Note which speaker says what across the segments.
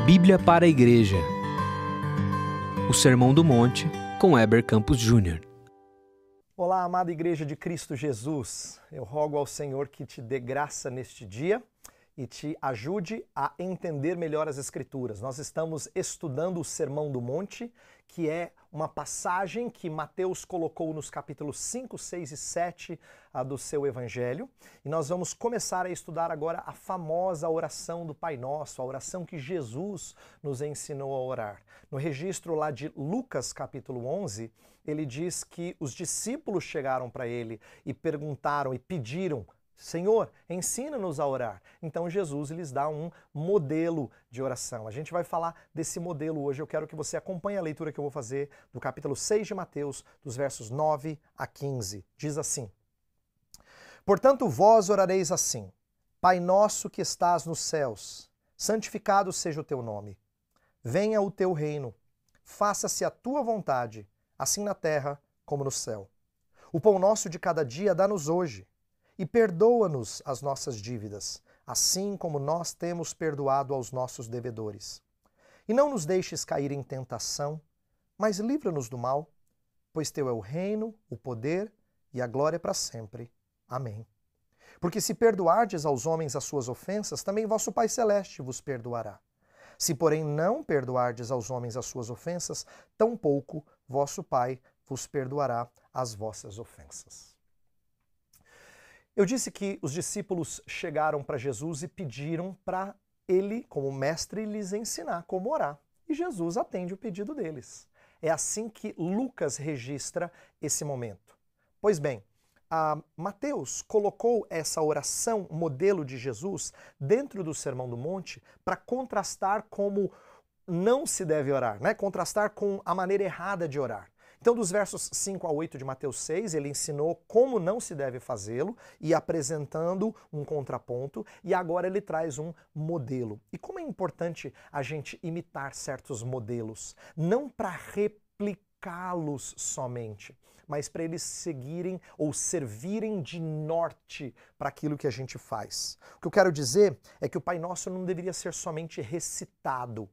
Speaker 1: Bíblia para a Igreja. O Sermão do Monte, com Heber Campos Jr.
Speaker 2: Olá, amada Igreja de Cristo Jesus. Eu rogo ao Senhor que te dê graça neste dia e te ajude a entender melhor as Escrituras. Nós estamos estudando o Sermão do Monte, que é uma passagem que Mateus colocou nos capítulos 5, 6 e 7 do seu Evangelho. E nós vamos começar a estudar agora a famosa oração do Pai Nosso, a oração que Jesus nos ensinou a orar. No registro lá de Lucas, capítulo 11, ele diz que os discípulos chegaram para ele e perguntaram e pediram: Senhor, ensina-nos a orar. Então Jesus lhes dá um modelo de oração. A gente vai falar desse modelo hoje. Eu quero que você acompanhe a leitura que eu vou fazer do capítulo 6 de Mateus, dos versos 9 a 15. Diz assim: Portanto, vós orareis assim: Pai nosso que estás nos céus, santificado seja o teu nome. Venha o teu reino. Faça-se a tua vontade, assim na terra como no céu. O pão nosso de cada dia dá-nos hoje. E perdoa-nos as nossas dívidas, assim como nós temos perdoado aos nossos devedores. E não nos deixes cair em tentação, mas livra-nos do mal, pois teu é o reino, o poder e a glória para sempre. Amém. Porque se perdoardes aos homens as suas ofensas, também vosso Pai Celeste vos perdoará. Se, porém, não perdoardes aos homens as suas ofensas, tampouco vosso Pai vos perdoará as vossas ofensas. Eu disse que os discípulos chegaram para Jesus e pediram para ele, como mestre, lhes ensinar como orar. E Jesus atende o pedido deles. É assim que Lucas registra esse momento. Pois bem, Mateus colocou essa oração, modelo de Jesus, dentro do Sermão do Monte para contrastar como não se deve orar, né? Contrastar com a maneira errada de orar. Então, dos versos 5 a 8 de Mateus 6, ele ensinou como não se deve fazê-lo e apresentando um contraponto, e agora ele traz um modelo. E como é importante a gente imitar certos modelos, não para replicá-los somente, mas para eles seguirem ou servirem de norte para aquilo que a gente faz. O que eu quero dizer é que o Pai Nosso não deveria ser somente recitado.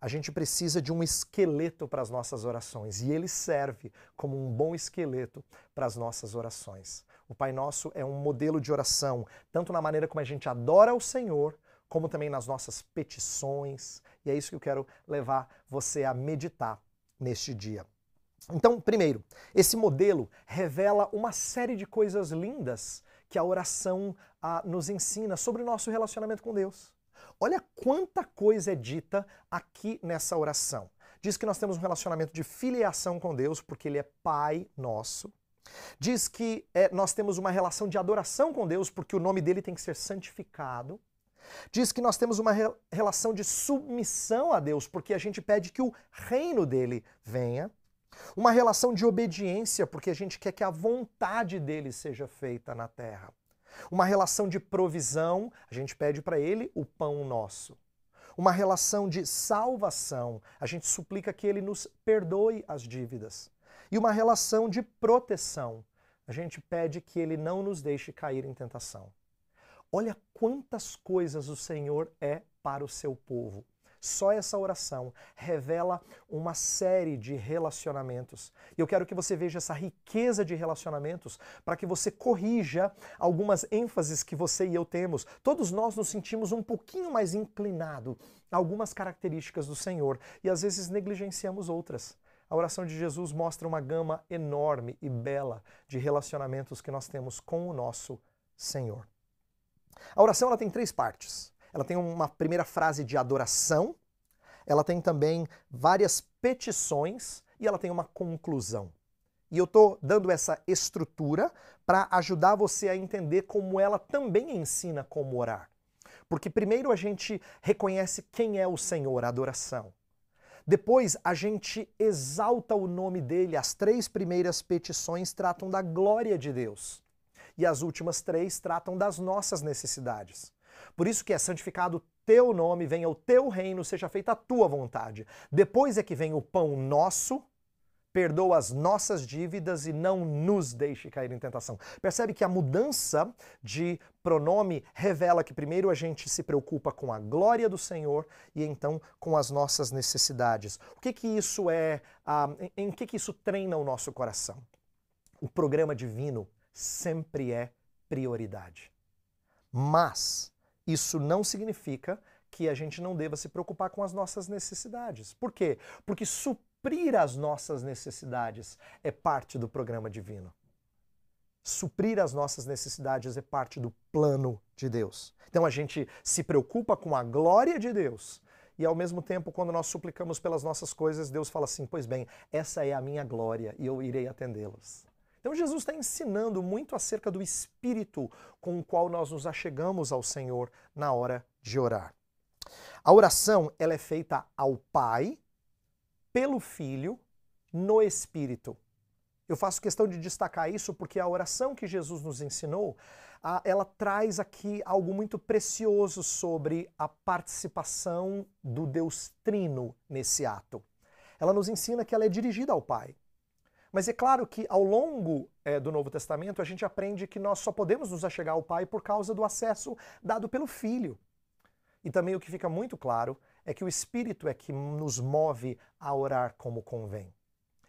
Speaker 2: A gente precisa de um esqueleto para as nossas orações e ele serve como um bom esqueleto para as nossas orações. O Pai Nosso é um modelo de oração, tanto na maneira como a gente adora o Senhor, como também nas nossas petições. E é isso que eu quero levar você a meditar neste dia. Então, primeiro, esse modelo revela uma série de coisas lindas que a oração nos ensina sobre o nosso relacionamento com Deus. Olha quanta coisa é dita aqui nessa oração. Diz que nós temos um relacionamento de filiação com Deus, porque Ele é Pai nosso. Diz que nós temos uma relação de adoração com Deus, porque o nome dele tem que ser santificado. Diz que nós temos uma relação de submissão a Deus, porque a gente pede que o reino dele venha. Uma relação de obediência, porque a gente quer que a vontade dele seja feita na terra. Uma relação de provisão, a gente pede para ele o pão nosso. Uma relação de salvação, a gente suplica que ele nos perdoe as dívidas. E uma relação de proteção, a gente pede que ele não nos deixe cair em tentação. Olha quantas coisas o Senhor é para o seu povo. Só essa oração revela uma série de relacionamentos. E eu quero que você veja essa riqueza de relacionamentos para que você corrija algumas ênfases que você e eu temos. Todos nós nos sentimos um pouquinho mais inclinados a algumas características do Senhor e às vezes negligenciamos outras. A oração de Jesus mostra uma gama enorme e bela de relacionamentos que nós temos com o nosso Senhor. A oração ela tem 3 partes. Ela tem uma primeira frase de adoração, ela tem também várias petições e ela tem uma conclusão. E eu estou dando essa estrutura para ajudar você a entender como ela também ensina como orar. Porque primeiro a gente reconhece quem é o Senhor, a adoração. Depois a gente exalta o nome dele, as 3 primeiras petições tratam da glória de Deus. E as últimas 3 tratam das nossas necessidades. Por isso que é santificado o teu nome, venha o teu reino, seja feita a tua vontade. Depois é que vem o pão nosso, perdoa as nossas dívidas e não nos deixe cair em tentação. Percebe que a mudança de pronome revela que primeiro a gente se preocupa com a glória do Senhor e então com as nossas necessidades. O que que isso é? Em que isso treina o nosso coração? O programa divino sempre é prioridade. Mas isso não significa que a gente não deva se preocupar com as nossas necessidades. Por quê? Porque suprir as nossas necessidades é parte do programa divino. Suprir as nossas necessidades é parte do plano de Deus. Então a gente se preocupa com a glória de Deus e ao mesmo tempo, quando nós suplicamos pelas nossas coisas, Deus fala assim, pois bem, essa é a minha glória e eu irei atendê-los. Então Jesus está ensinando muito acerca do espírito com o qual nós nos achegamos ao Senhor na hora de orar. A oração ela é feita ao Pai, pelo Filho, no Espírito. Eu faço questão de destacar isso porque a oração que Jesus nos ensinou, ela traz aqui algo muito precioso sobre a participação do Deus Trino nesse ato. Ela nos ensina que ela é dirigida ao Pai. Mas é claro que ao longo do Novo Testamento a gente aprende que nós só podemos nos achegar ao Pai por causa do acesso dado pelo Filho. E também o que fica muito claro é que o Espírito é que nos move a orar como convém.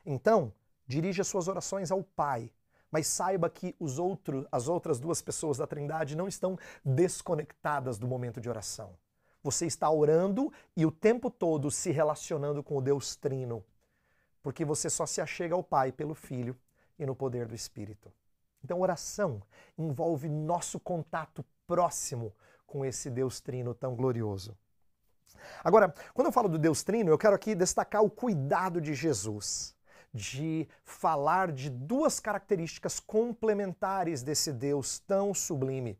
Speaker 2: Então, dirija suas orações ao Pai, mas saiba que as outras duas pessoas da Trindade não estão desconectadas do momento de oração. Você está orando e o tempo todo se relacionando com o Deus Trino, porque você só se achega ao Pai pelo Filho e no poder do Espírito. Então, oração envolve nosso contato próximo com esse Deus Trino tão glorioso. Agora, quando eu falo do Deus Trino, eu quero aqui destacar o cuidado de Jesus de falar de duas características complementares desse Deus tão sublime.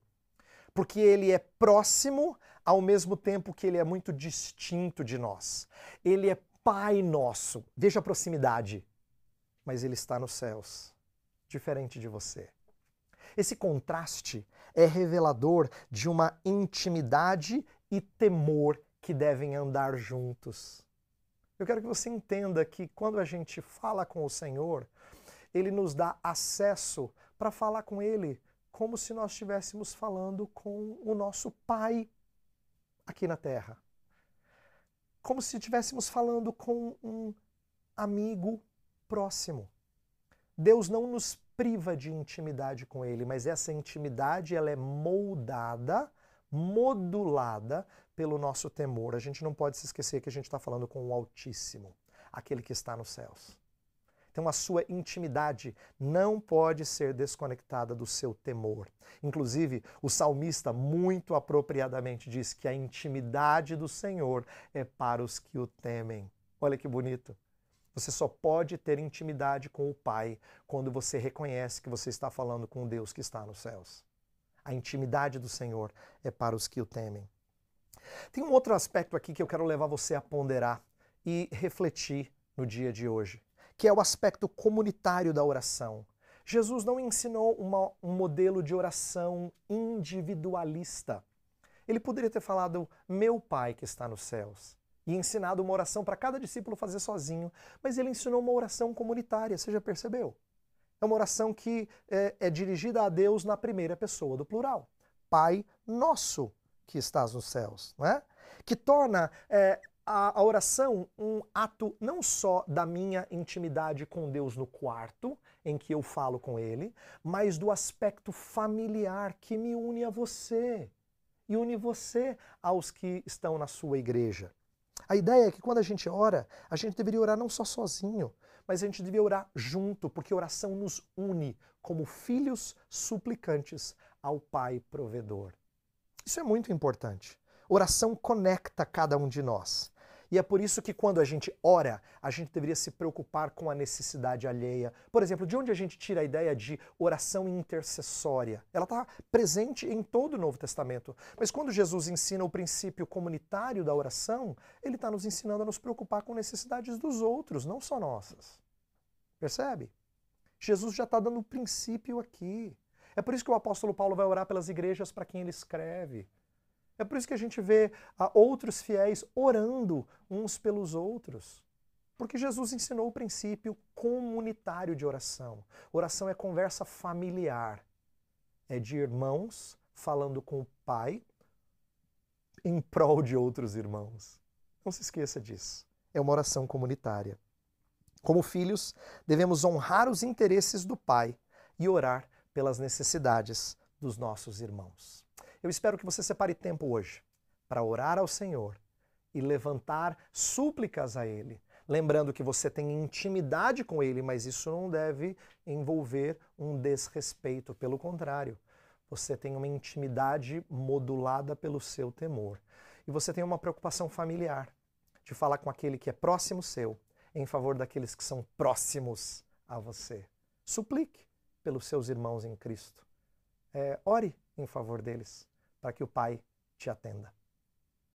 Speaker 2: Porque ele é próximo ao mesmo tempo que ele é muito distinto de nós. Ele é Pai nosso. Veja a proximidade. Mas ele está nos céus, diferente de você. Esse contraste é revelador de uma intimidade e temor que devem andar juntos. Eu quero que você entenda que quando a gente fala com o Senhor, Ele nos dá acesso para falar com Ele como se nós estivéssemos falando com o nosso Pai aqui na Terra. Como se estivéssemos falando com um amigo próximo. Deus não nos priva de intimidade com Ele, mas essa intimidade ela é moldada, modulada pelo nosso temor. A gente não pode se esquecer que a gente está falando com o Altíssimo, aquele que está nos céus. Então a sua intimidade não pode ser desconectada do seu temor. Inclusive, o salmista muito apropriadamente diz que a intimidade do Senhor é para os que o temem. Olha que bonito. Você só pode ter intimidade com o Pai quando você reconhece que você está falando com o Deus que está nos céus. A intimidade do Senhor é para os que o temem. Tem um outro aspecto aqui que eu quero levar você a ponderar e refletir no dia de hoje, que é o aspecto comunitário da oração. Jesus não ensinou um modelo de oração individualista. Ele poderia ter falado, meu Pai que está nos céus, e ensinado uma oração para cada discípulo fazer sozinho, mas ele ensinou uma oração comunitária, você já percebeu? É uma oração que é dirigida a Deus na primeira pessoa do plural. Pai nosso que estás nos céus, não é? Que torna a oração um ato não só da minha intimidade com Deus no quarto, em que eu falo com Ele, mas do aspecto familiar que me une a você e une você aos que estão na sua igreja. A ideia é que quando a gente ora, a gente deveria orar não só sozinho, mas a gente deveria orar junto, porque oração nos une como filhos suplicantes ao Pai provedor. Isso é muito importante. Oração conecta cada um de nós. E é por isso que quando a gente ora, a gente deveria se preocupar com a necessidade alheia. Por exemplo, de onde a gente tira a ideia de oração intercessória? Ela está presente em todo o Novo Testamento. Mas quando Jesus ensina o princípio comunitário da oração, ele está nos ensinando a nos preocupar com necessidades dos outros, não só nossas. Percebe? Jesus já está dando o princípio aqui. É por isso que o apóstolo Paulo vai orar pelas igrejas para quem ele escreve. É por isso que a gente vê outros fiéis orando uns pelos outros. Porque Jesus ensinou o princípio comunitário de oração. Oração é conversa familiar. É de irmãos falando com o Pai em prol de outros irmãos. Não se esqueça disso. É uma oração comunitária. Como filhos, devemos honrar os interesses do Pai e orar pelas necessidades dos nossos irmãos. Eu espero que você separe tempo hoje para orar ao Senhor e levantar súplicas a Ele. Lembrando que você tem intimidade com Ele, mas isso não deve envolver um desrespeito. Pelo contrário, você tem uma intimidade modulada pelo seu temor. E você tem uma preocupação familiar, de falar com aquele que é próximo seu, em favor daqueles que são próximos a você. Suplique pelos seus irmãos em Cristo. Ore em favor deles, para que o Pai te atenda.